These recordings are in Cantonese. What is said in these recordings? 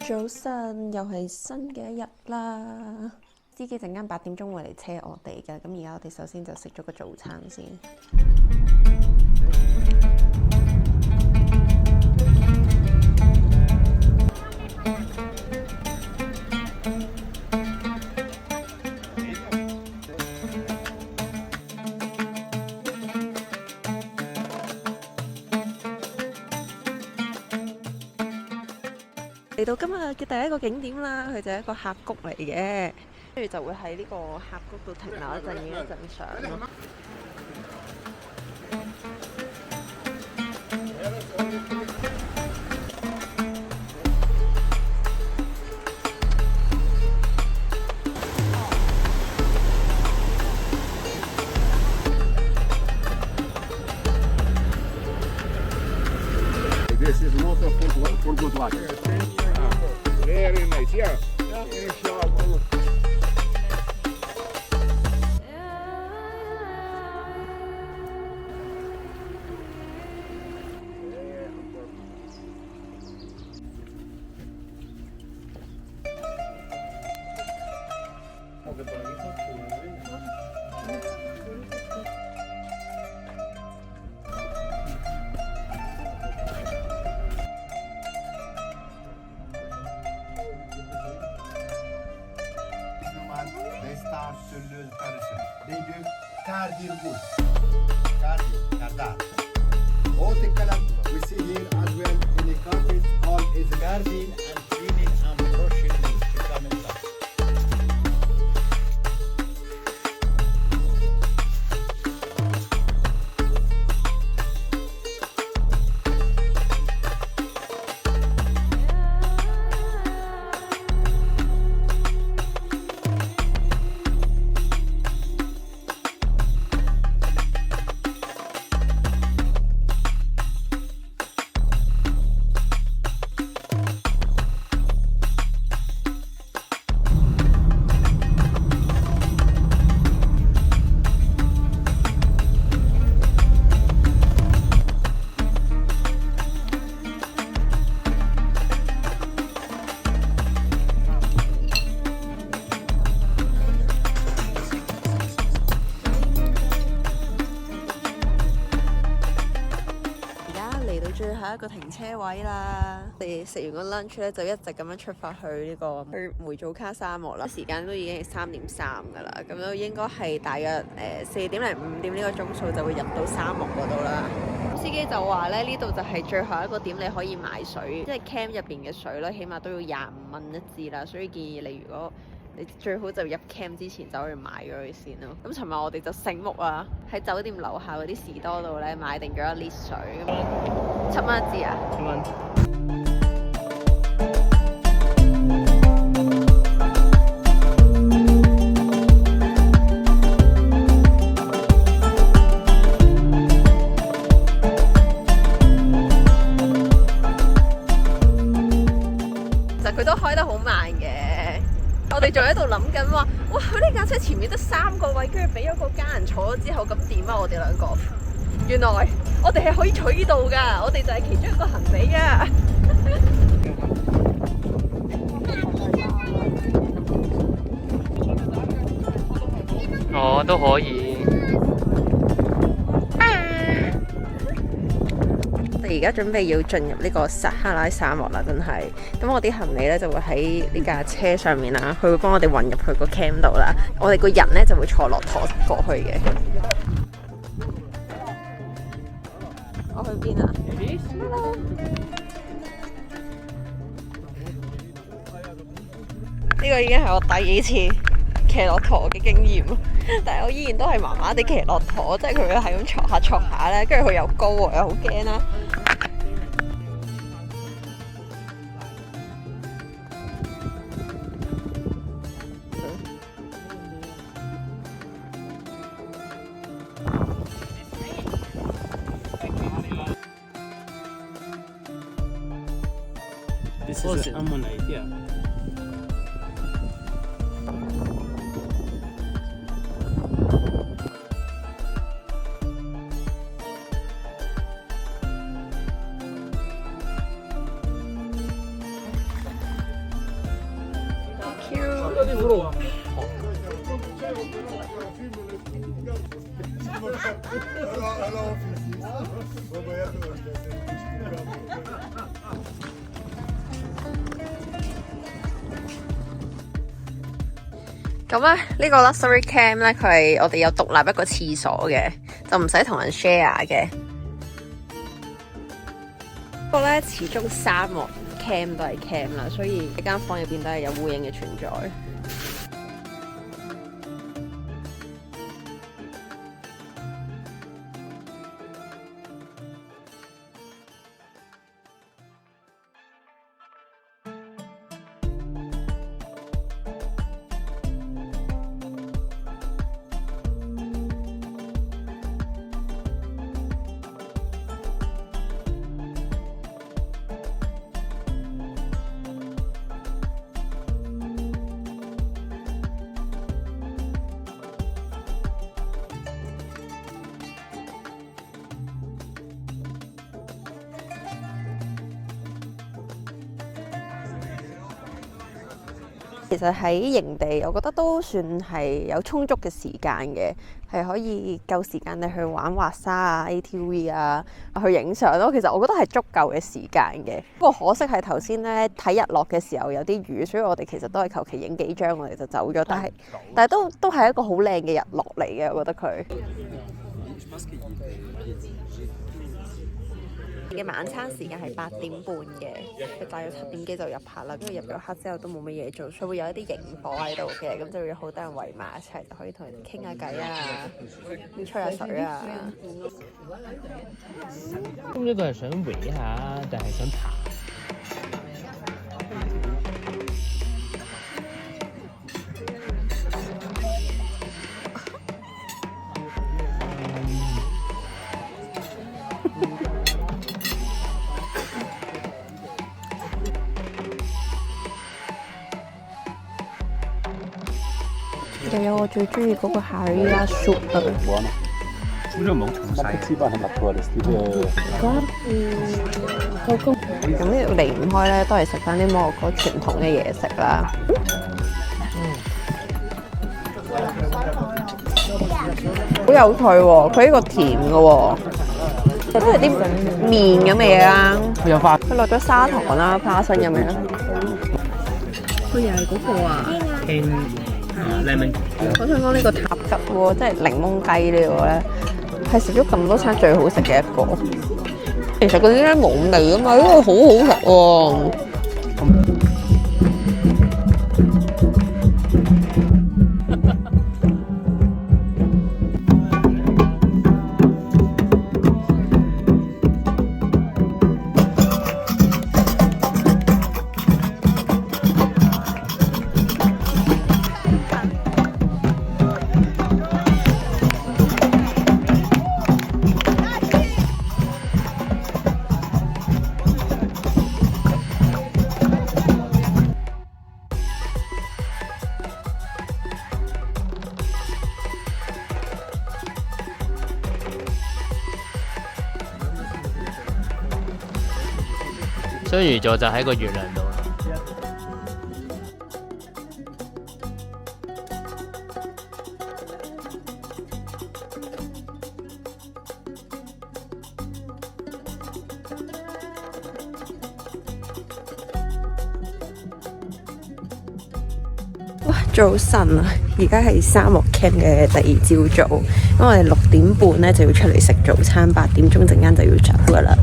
早晨，又係新嘅一日啦。司機陣間8點鐘會嚟車我哋嘅，咁而家我哋首先就食咗個早餐先。嚟到今日嘅第一個景點啦，佢就係一個峽谷嚟嘅，跟住就會喺呢個峽谷度停留一陣，影一陣相咯。This is water for good water. Very nice, yeah. Inshallah. They start to lose person. They do cardio good. Cardio, kardar. All the color we see here as well in the carpet all is gardening and cleaning and brushing to come inside.最後一個停車位啦，我哋食完個 lunch 咧，就一直咁樣出發去呢個梅祖卡沙漠啦。時間都已經係3:03噶啦，咁都應該係大約4點零5點呢個鐘數就會入到沙漠嗰度啦。司機就話咧，呢度就係最後一個點，你可以買水，即係 camp 入邊嘅水咧，起碼都要25蚊一支啦，所以建議你如果你最好就入 camp 之前走去買咗佢先咯。咁尋日我哋就醒目啊，喺酒店樓下嗰啲士多度咧買定咗1 lit 水，7蚊一支啊！7蚊。其實佢都開得好慢嘅。我哋仲喺度諗緊話，哇！佢呢架車前面得3個位，跟住俾咗個家人坐咗之後，咁點啊？我哋兩個，原來我哋係可以坐呢度㗎，我哋就係其中一個行李啊！哦，都可以。我哋而家準備要進入呢個撒哈拉沙漠啦，真係。咁我啲行李咧就會喺呢架車上面啦，佢會幫我哋運入去個 camp 度啦。我哋個人咧就會坐駱駝過去嘅。我去邊啊？呢個已經係我第幾次騎駱駝嘅經驗，但係我依然都係麻麻地騎駱駝，即係佢係咁挫下挫下咧，跟住佢又高喎，又好驚啦。This is an ammonite, yeah. 咁咧，呢個 luxury camp 咧，佢係我哋有獨立一個廁所嘅，就唔使同人 share 嘅。不過咧，始終沙漠 camp 都係 camp 啦，所以一間房入邊都係有烏蠅嘅存在。其實喺營地，我覺得都算係有充足嘅時間嘅，係可以夠時間你去玩滑沙啊、ATV 啊、去影相咯。其實我覺得係足夠嘅時間嘅。不過可惜係頭先咧睇日落嘅時候有啲雨，所以我哋其實都係求其影幾張，我哋就走咗。但係都係一個好靚嘅日落嚟嘅，我覺得佢。嘅晚餐時間係8點半嘅，佢大約7點幾就入客啦。跟住入咗客之後都冇乜嘢做，所以會有一啲營火喺度嘅，咁就會有好多人圍埋一齊，就可以同人傾下偈啊，吹下水啊。咁呢個係想搲下定係想爬？就有我最中意嗰個夏威夷 soup 啊！咁呢度離唔開咧，都係食翻啲摩洛哥傳統嘅嘢食啦。好有趣喎！佢呢個甜嘅喎，都係啲麵咁嘅嘢啦。佢落咗砂糖啦、花生咁樣。佢又係嗰個啊！我想講呢個塔吉喎，即係檸檬雞呢個咧，係食咗咁多餐最好食嘅一個。其實嗰啲咧冇味啊嘛，因為好好食喎。雙魚座就喺個月亮度。哇！早晨啊，而家係沙漠 camp 嘅第2朝早，咁我哋6點半咧就要出嚟食早餐，8點鐘陣間就要走噶啦。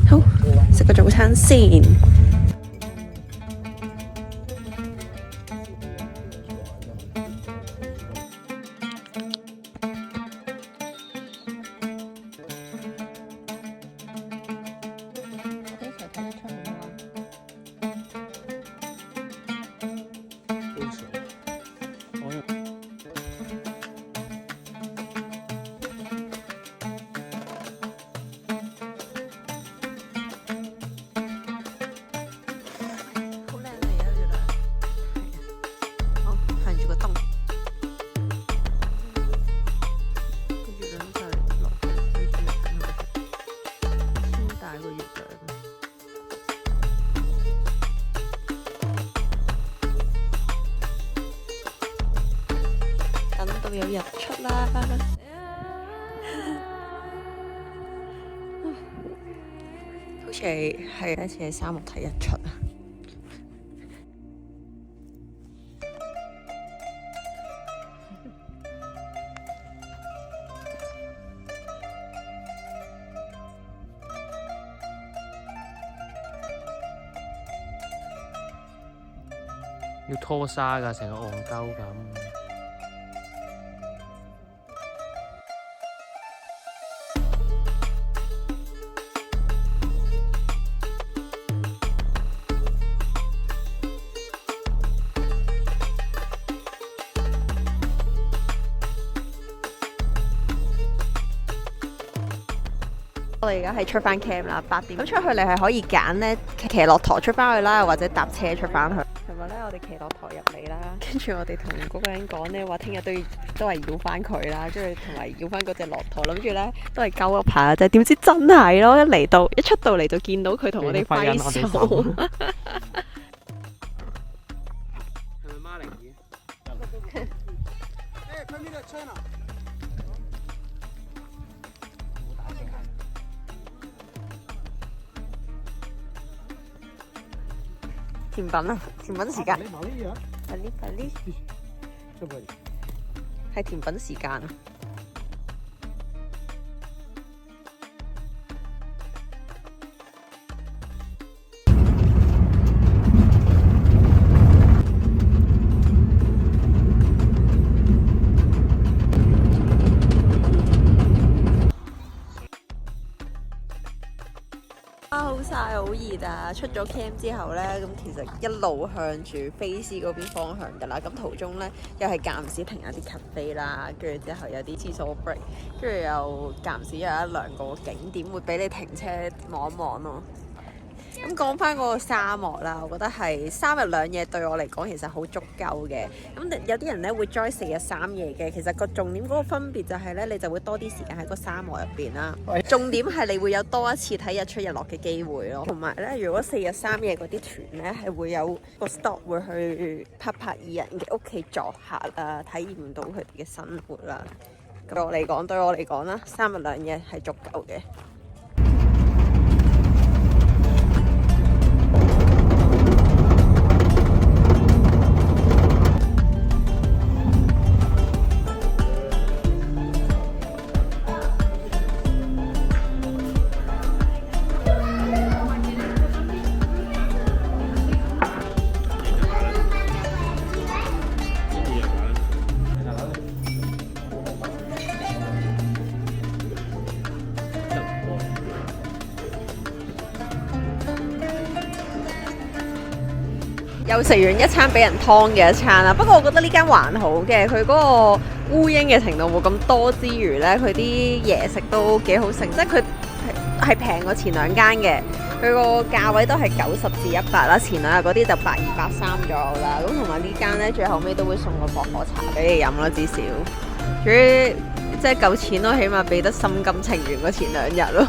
好，食個早餐先。有日出啦！好似係第一次喺沙漠睇日出啊！要拖沙㗎，成個戇鳩咁。我哋而家係出翻 camp 啦，8點咁出去，你係可以揀咧騎駱駝出翻去啦，或者搭車出翻去。同埋咧，我哋騎駱駝入嚟啦，跟住我哋同嗰個人講咧話，聽日都係要翻佢啦，跟住同埋要翻嗰隻駱駝，諗住咧都係鳩一排啫，點知真係咯！一出到嚟就見到佢同我哋揮手。係咪孖零嘅？甜品啊！甜品時間。快啲！係甜品時間啊！好曬，好熱啊！出咗 camp 之後呢，咁其實一路向住菲斯嗰邊方向㗎啦。咁途中呢，又係間唔時停下啲 cafe 啦，跟住之後有啲廁所 break，跟住又間唔時有一兩個景點會俾你停車望一望咯。咁講翻嗰個沙漠啦，我覺得係3日2夜對我嚟講其實好足夠嘅。咁有啲人咧會 join 4日3夜嘅，其實個重點嗰個分別就係咧，你就會多啲時間喺個沙漠入邊啦。重點係你會有多一次睇日出日落嘅機會咯。同埋咧，如果4日3夜嗰啲團咧係會有個 stop 會去帕帕爾人嘅屋企作客啦，體驗到佢哋嘅生活啦。對我嚟講啦，3日2夜係足夠嘅。又食完一餐俾人劏嘅一餐啦，不過我覺得呢間還好嘅，佢嗰個烏蠅嘅程度冇咁多之餘呢，佢啲嘢食都幾好食，即係佢係平過前2間嘅，佢個價位都係90至100啦，前2日嗰啲就120、130左右啦，咁同埋呢間呢，最後尾都會送個薄荷茶俾你飲咯，至少，主要即係夠錢咯，起碼俾得心甘情願過前2日咯。